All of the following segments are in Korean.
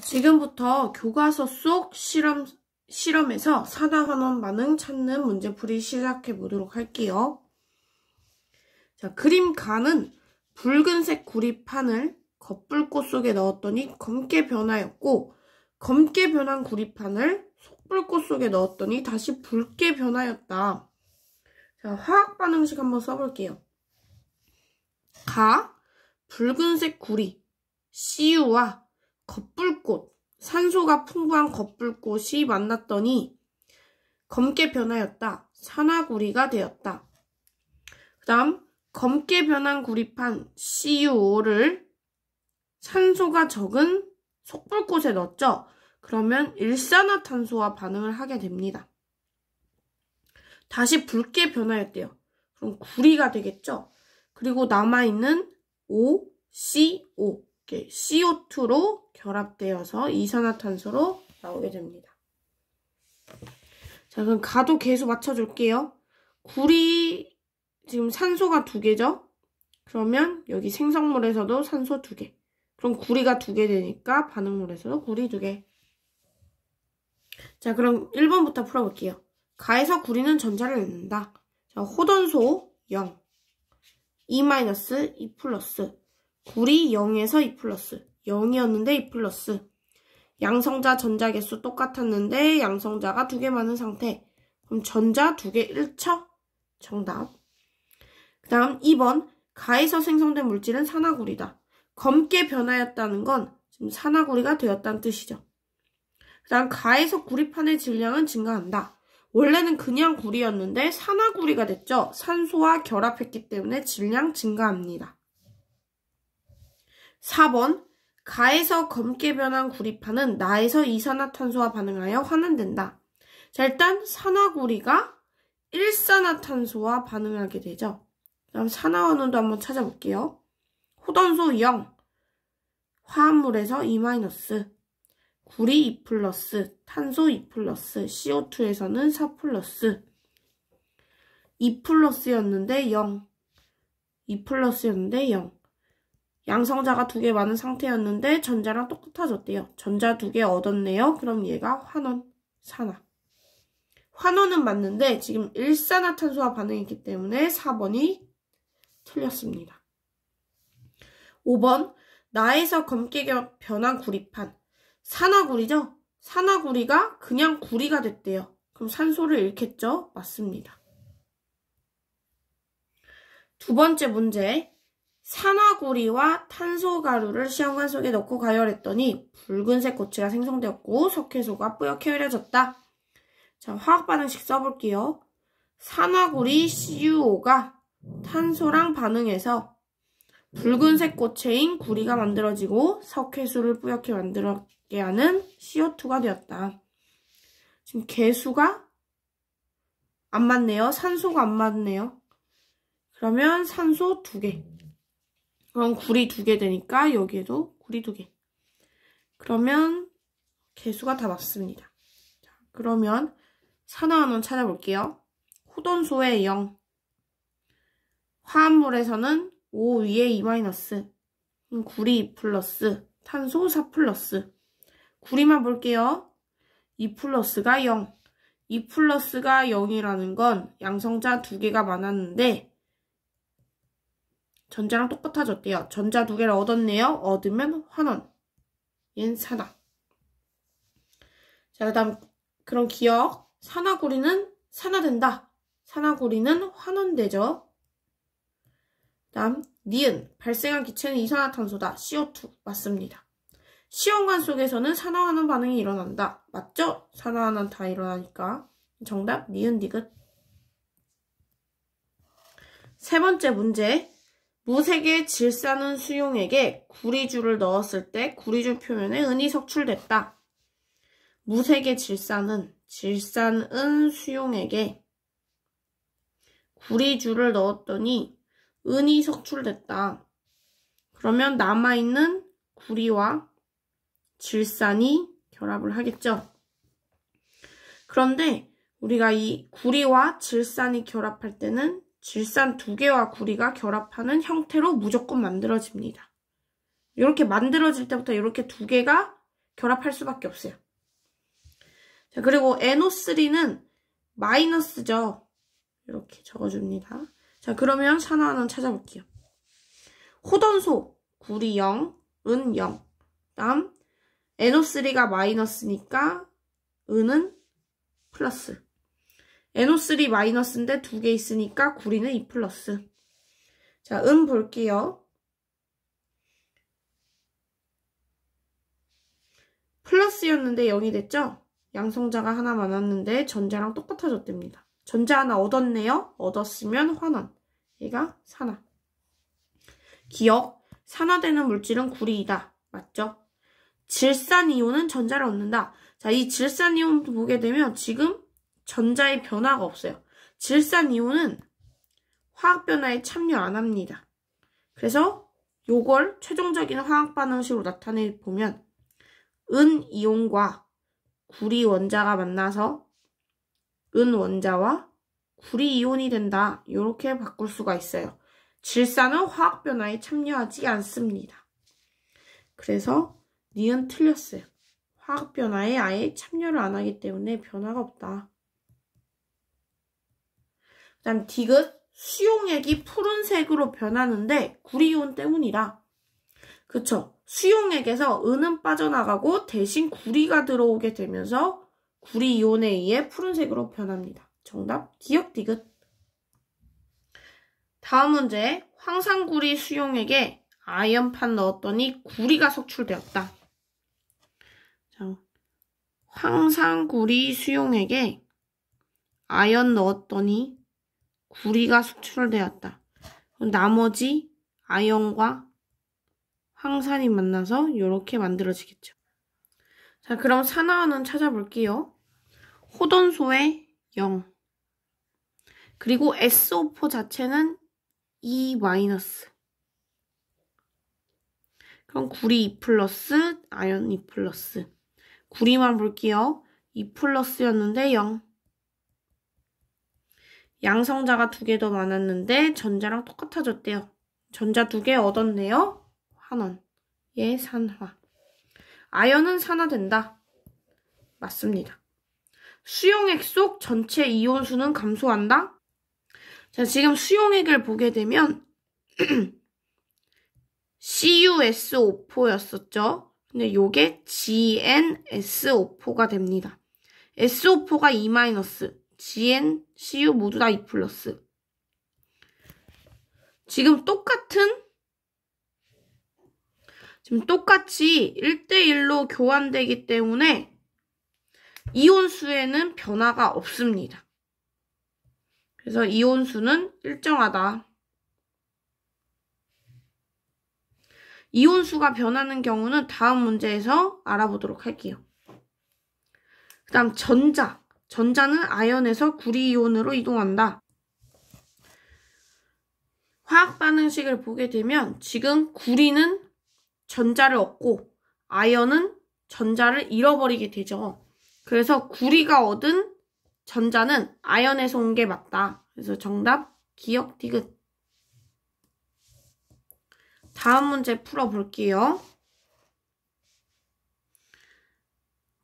지금부터 교과서 속 실험에서 산화환원 반응 찾는 문제풀이 시작해 보도록 할게요. 자, 그림 가는 붉은색 구리판을 겉불꽃 속에 넣었더니 검게 변하였고, 검게 변한 구리판을 속불꽃 속에 넣었더니 다시 붉게 변하였다. 자, 화학 반응식 한번 써볼게요. 붉은색 구리, CU와 겉불꽃, 산소가 풍부한 겉불꽃이 만났더니 검게 변하였다. 산화구리가 되었다. 그 다음 검게 변한 구리판 CuO를 산소가 적은 속불꽃에 넣었죠. 그러면 일산화탄소와 반응을 하게 됩니다. 다시 붉게 변하였대요. 그럼 구리가 되겠죠. 그리고 남아있는 OCO, CO2로 결합되어서 이산화탄소로 나오게 됩니다. 자, 그럼 가도 계수 맞춰줄게요. 구리, 지금 산소가 2개죠? 그러면 여기 생성물에서도 산소 2개. 그럼 구리가 2개 되니까 반응물에서도 구리 2개. 자, 그럼 1번부터 풀어볼게요. 가에서 구리는 전자를 낳는다. 자, 호던소 0, 2-, 2 플러스. 구리 0에서 2 플러스. 0이었는데 2 플러스. 양성자 전자 개수 똑같았는데 양성자가 2개 많은 상태. 그럼 전자 2개 1쳐? 정답. 그 다음 2번. 가에서 생성된 물질은 산화구리다. 검게 변하였다는 건 지금 산화구리가 되었다는 뜻이죠. 그 다음 가에서 구리판의 질량은 증가한다. 원래는 그냥 구리였는데 산화구리가 됐죠. 산소와 결합했기 때문에 질량 증가합니다. 4번. 가에서 검게 변한 구리판은 나에서 이산화탄소와 반응하여 환원된다. 자, 일단 산화구리가 일산화탄소와 반응하게 되죠. 그럼 산화환원도 한번 찾아볼게요. 호던소 0, 화합물에서 2-, 구리 2 플러스, 탄소 2 플러스, CO2에서는 4 플러스. 2 플러스였는데 0, 2 플러스였는데 0. 양성자가 2개 많은 상태였는데 전자랑 똑같아졌대요. 전자 2개 얻었네요. 그럼 얘가 환원, 산화. 환원은 맞는데 지금 일산화탄소와 반응했기 때문에 4번이 틀렸습니다. 5번. 나에서 검게 변한 구리판. 산화구리죠? 산화구리가 그냥 구리가 됐대요. 그럼 산소를 잃겠죠? 맞습니다. 두 번째 문제. 산화구리와 탄소가루를 시험관 속에 넣고 가열했더니 붉은색 고체가 생성되었고 석회소가 뿌옇게 흐려졌다. 자, 화학 반응식 써볼게요. 산화구리 CuO가 탄소랑 반응해서 붉은색 고체인 구리가 만들어지고 석회수를 뿌옇게 만들게 하는 CO2가 되었다. 지금 개수가 안 맞네요. 산소가 안 맞네요. 그러면 산소 2개. 그럼 구리 2개 되니까 여기에도 구리 2개. 그러면 개수가 다 맞습니다. 자, 그러면 산화환원 찾아볼게요. 호던소에 0. 화합물에서는 5 위에 2-, 구리 2 플러스, 탄소 4 플러스. 구리만 볼게요. 2 플러스가 0. 2 플러스가 0이라는 건 양성자 2개가 많았는데 전자랑 똑같아졌대요. 전자 2개를 얻었네요. 얻으면 환원. 얘는 산화. 자, 그 다음 그럼 기억. 산화구리는 산화된다. 산화구리는 환원되죠. 다음 니은. 발생한 기체는 이산화탄소다. CO2. 맞습니다. 시험관 속에서는 산화환원 반응이 일어난다. 맞죠? 산화환원 다 일어나니까. 정답 니은 디귿. 세 번째 문제. 무색의 질산은 수용액에 구리주를 넣었을 때 구리주 표면에 은이 석출됐다. 무색의 질산은 수용액에 구리주를 넣었더니 은이 석출됐다. 그러면 남아있는 구리와 질산이 결합을 하겠죠. 그런데 우리가 이 구리와 질산이 결합할 때는 질산 2개와 구리가 결합하는 형태로 무조건 만들어집니다. 이렇게 만들어질 때부터 이렇게 2개가 결합할 수밖에 없어요. 자, 그리고 NO3는 마이너스죠. 이렇게 적어줍니다. 자, 그러면 산화하는 찾아볼게요. 호던소, 구리 0, 은 0. 다음, NO3가 마이너스니까 은은 플러스. NO3 마이너스인데 2개 있으니까 구리는 2 플러스. 자, 은 볼게요. 플러스였는데 0이 됐죠? 양성자가 하나 많았는데 전자랑 똑같아졌답니다. 전자 하나 얻었네요. 얻었으면 환원. 얘가 산화. 기억. 산화되는 물질은 구리이다. 맞죠? 질산이온은 전자를 얻는다. 자, 이 질산이온 보게 되면 지금 전자의 변화가 없어요. 질산이온은 화학변화에 참여 안 합니다. 그래서 요걸 최종적인 화학반응식으로 나타내보면 은이온과 구리 원자가 만나서 은 원자와 구리 이온이 된다. 이렇게 바꿀 수가 있어요. 질산은 화학변화에 참여하지 않습니다. 그래서 니은 틀렸어요. 화학변화에 아예 참여를 안 하기 때문에 변화가 없다. 그 다음 디귿. 수용액이 푸른색으로 변하는데 구리이온 때문이라. 그쵸? 수용액에서 은은 빠져나가고 대신 구리가 들어오게 되면서 구리이온에 의해 푸른색으로 변합니다. 정답 기억 디귿. 다음 문제. 황산구리 수용액에 아연판 넣었더니 구리가 석출되었다. 자, 황산구리 수용액에 아연 넣었더니 구리가 석출되었다. 나머지 아연과 황산이 만나서 이렇게 만들어지겠죠. 자, 그럼 산화원은 찾아볼게요. 호돈소에 0. 그리고 SO4 자체는 2-. 그럼 구리 2 플러스, 아연 2 플러스. 구리만 볼게요. 2 플러스였는데 0. 양성자가 2개 더 많았는데 전자랑 똑같아졌대요. 전자 2개 얻었네요. 환원. 얘 산화. 아연은 산화된다. 맞습니다. 수용액 속 전체 이온수는 감소한다. 자, 지금 수용액을 보게 되면 CuSO4였었죠. 근데 요게 GnSO4가 됩니다. SO4가 2-, Gn, Cu 모두 다 2+. 지금 똑같이 1대1로 교환되기 때문에 이온수에는 변화가 없습니다. 그래서 이온수는 일정하다. 이온수가 변하는 경우는 다음 문제에서 알아보도록 할게요. 그 다음 전자. 전자는 아연에서 구리이온으로 이동한다. 화학 반응식을 보게 되면 지금 구리는 전자를 얻고 아연은 전자를 잃어버리게 되죠. 그래서 구리가 얻은 전자는 아연에서 온 게 맞다. 그래서 정답 기억 디귿. 다음 문제 풀어볼게요.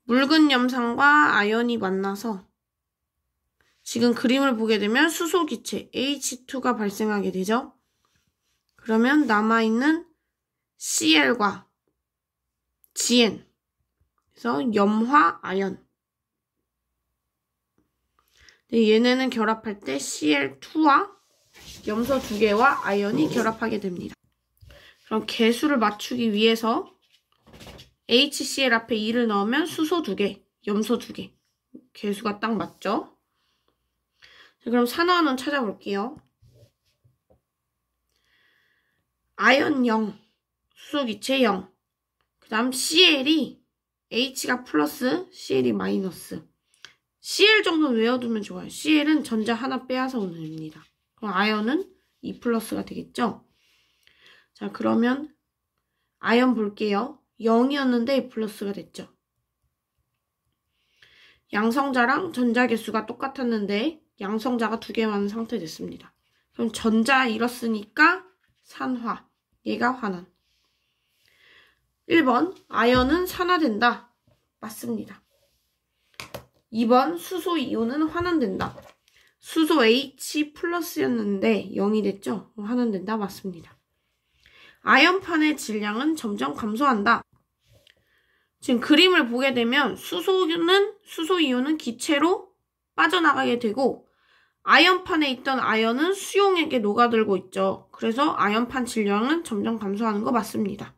묽은 염산과 아연이 만나서 지금 그림을 보게 되면 수소기체 H2가 발생하게 되죠. 그러면 남아있는 Cl과 Gn. 그래서 염화 아연. 얘네는 결합할 때 Cl2와 염소 2개와 아연이 결합하게 됩니다. 그럼 개수를 맞추기 위해서 HCl 앞에 2를 넣으면 수소 2개, 염소 2개. 개수가 딱 맞죠? 자, 그럼 산화원은 찾아볼게요. 아연 0, 수소기체 0. 그 다음 Cl이 H가 플러스, Cl이 마이너스. Cl 정도는 외워두면 좋아요. Cl은 전자 하나 빼앗아 오는 애입니다. 그럼 아연은 2 플러스가 되겠죠? 자, 그러면 아연 볼게요. 0이었는데 2 플러스가 됐죠. 양성자랑 전자 개수가 똑같았는데 양성자가 2개 많은 상태 됐습니다. 그럼 전자 잃었으니까 산화. 얘가 환원. 1번 아연은 산화된다. 맞습니다. 2번 수소 이온은 환원된다. 수소 H 플러스였는데 0이 됐죠? 환원된다. 맞습니다. 아연판의 질량은 점점 감소한다. 지금 그림을 보게 되면 수소 이온은 기체로 빠져나가게 되고 아연판에 있던 아연은 수용액에 녹아들고 있죠. 그래서 아연판 질량은 점점 감소하는 거 맞습니다.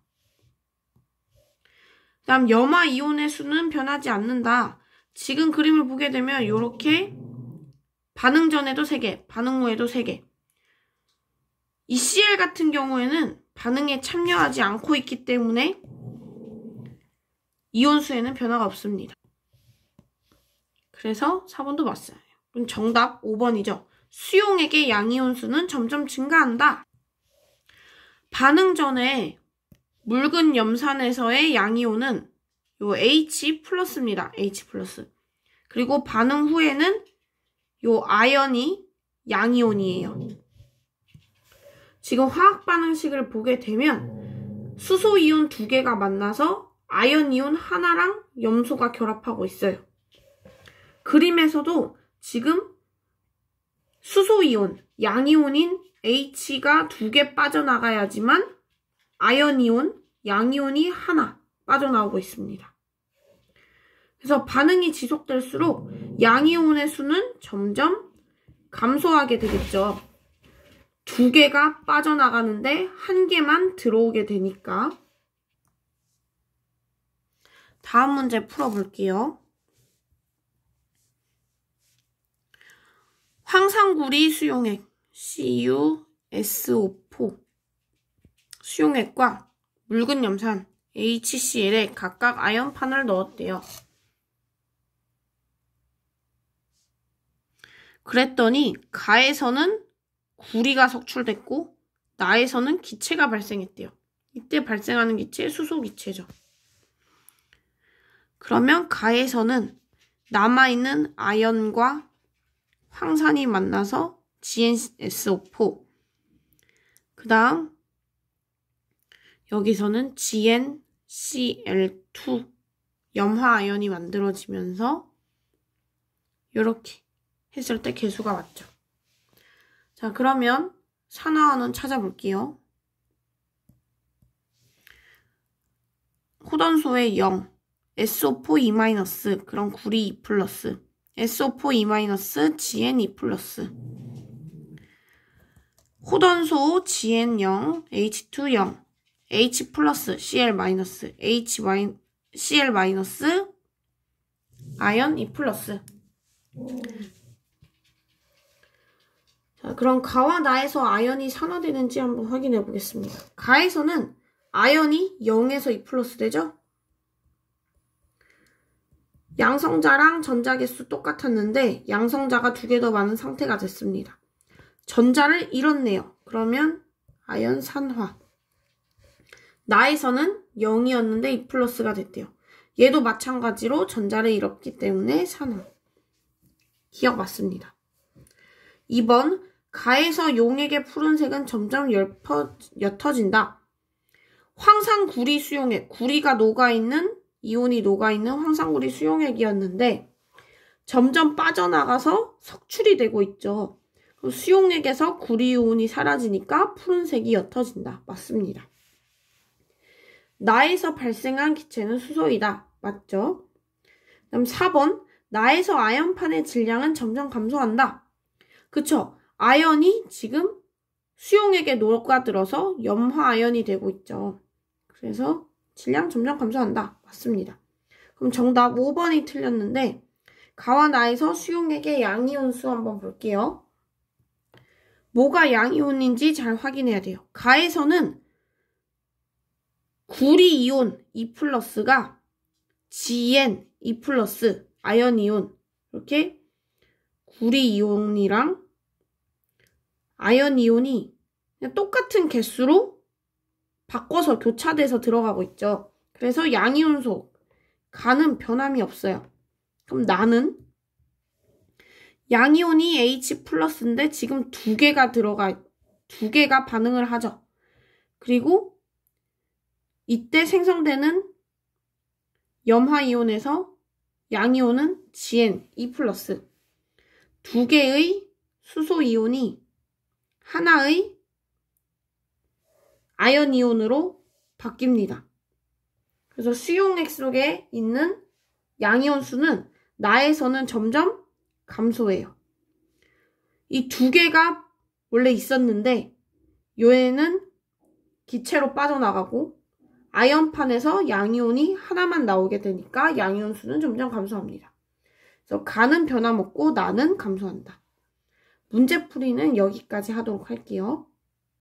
다음 염화 이온의 수는 변하지 않는다. 지금 그림을 보게 되면 이렇게 반응 전에도 3개, 반응 후에도 3개. 이 Cl 같은 경우에는 반응에 참여하지 않고 있기 때문에 이온수에는 변화가 없습니다. 그래서 4번도 맞아요. 그럼 정답 5번이죠. 수용액의 양이온수는 점점 증가한다. 반응 전에 묽은 염산에서의 양이온은 요 H 플러스입니다. H 플러스. 그리고 반응 후에는 요 아연이 양이온이에요. 지금 화학 반응식을 보게 되면 수소 이온 2개가 만나서 아연 이온 하나랑 염소가 결합하고 있어요. 그림에서도 지금 수소 이온, 양이온인 H가 2개 빠져나가야지만 아연 이온, 양이온이 하나 빠져나오고 있습니다. 그래서 반응이 지속될수록 양이온의 수는 점점 감소하게 되겠죠. 2개가 빠져나가는데 1개만 들어오게 되니까. 다음 문제 풀어볼게요. 황산구리 수용액 CuSO4 수용액과 묽은 염산 HCl에 각각 아연판을 넣었대요. 그랬더니 가에서는 구리가 석출됐고 나에서는 기체가 발생했대요. 이때 발생하는 기체 수소 기체죠. 그러면 가에서는 남아있는 아연과 황산이 만나서 GnSO4 그 다음 여기서는 GnCl2 염화아연이 만들어지면서 이렇게 했을 때 개수가 맞죠. 자, 그러면 산화환원 찾아볼게요. 호던소의 0 SO4 2- 그럼 구리 2 플러스 SO4 2- GN2 플러스 호던소 GN0 H2 0 H 플러스 Cl 마이너스 Cl 마이너스 아연 2 플러스. 자, 그럼 가와 나에서 아연이 산화되는지 한번 확인해 보겠습니다. 가에서는 아연이 0에서 2 플러스 되죠? 양성자랑 전자 개수 똑같았는데 양성자가 2개 더 많은 상태가 됐습니다. 전자를 잃었네요. 그러면 아연 산화. 나에서는 0이었는데 2 플러스가 됐대요. 얘도 마찬가지로 전자를 잃었기 때문에 산화. 기억 맞습니다. 2번 가에서 용액의 푸른색은 점점 옅어진다. 황산구리 수용액, 구리가 녹아있는 이온이 녹아있는 황산구리 수용액이었는데 점점 빠져나가서 석출이 되고 있죠. 수용액에서 구리 이온이 사라지니까 푸른색이 옅어진다. 맞습니다. 나에서 발생한 기체는 수소이다. 맞죠? 그럼 4번 나에서 아연판의 질량은 점점 감소한다. 그쵸? 아연이 지금 수용액에 녹아들어서 염화아연이 되고 있죠. 그래서 질량 점점 감소한다. 맞습니다. 그럼 정답 5번이 틀렸는데 가와 나에서 수용액의 양이온수 한번 볼게요. 뭐가 양이온인지 잘 확인해야 돼요. 가에서는 구리 이온 2 플러스가 GN 2 플러스 아연 이온 이렇게 구리 이온이랑 아연 이온이 그냥 똑같은 개수로 바꿔서 교차돼서 들어가고 있죠. 그래서 양이온소 가는 변함이 없어요. 그럼 나는 양이온이 H 플러스인데 지금 2개가 반응을 하죠. 그리고 이때 생성되는 염화이온에서 양이온은 GN, E+. 두 개의 수소이온이 하나의 아연이온으로 바뀝니다. 그래서 수용액 속에 있는 양이온 수는 나에서는 점점 감소해요. 이 두 개가 원래 있었는데 얘는 기체로 빠져나가고 아연판에서 양이온이 하나만 나오게 되니까 양이온 수는 점점 감소합니다. 그래서 가는 변함없고 나는 감소한다. 문제풀이는 여기까지 하도록 할게요.